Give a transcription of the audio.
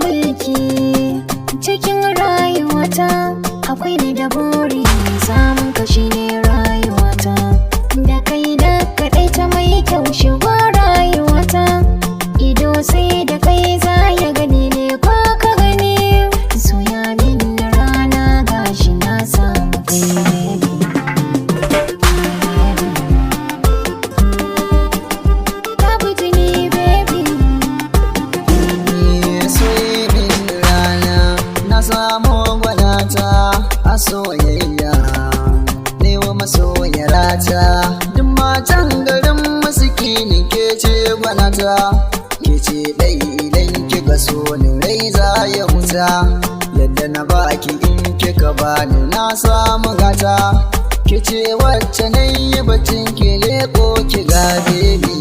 mulki cikin rayuwata, akwai ni da buri samun kashi ne rayuwata, da kai da kaɗai ta mai kyau shigo rayuwata, ido sai da kai za ya gani ne ko ka gani, soya min rana gashi na samu kai. Samu gwanata a soyayya ne wa masoyarata, duk matan garin musikini ke ce gwanata, ke ce ɗai idan kika so ni rai za ya huta, yadda na baki in kika bani na samu gata, ke ce wacce na yi bacin ki leko ki ga bebi.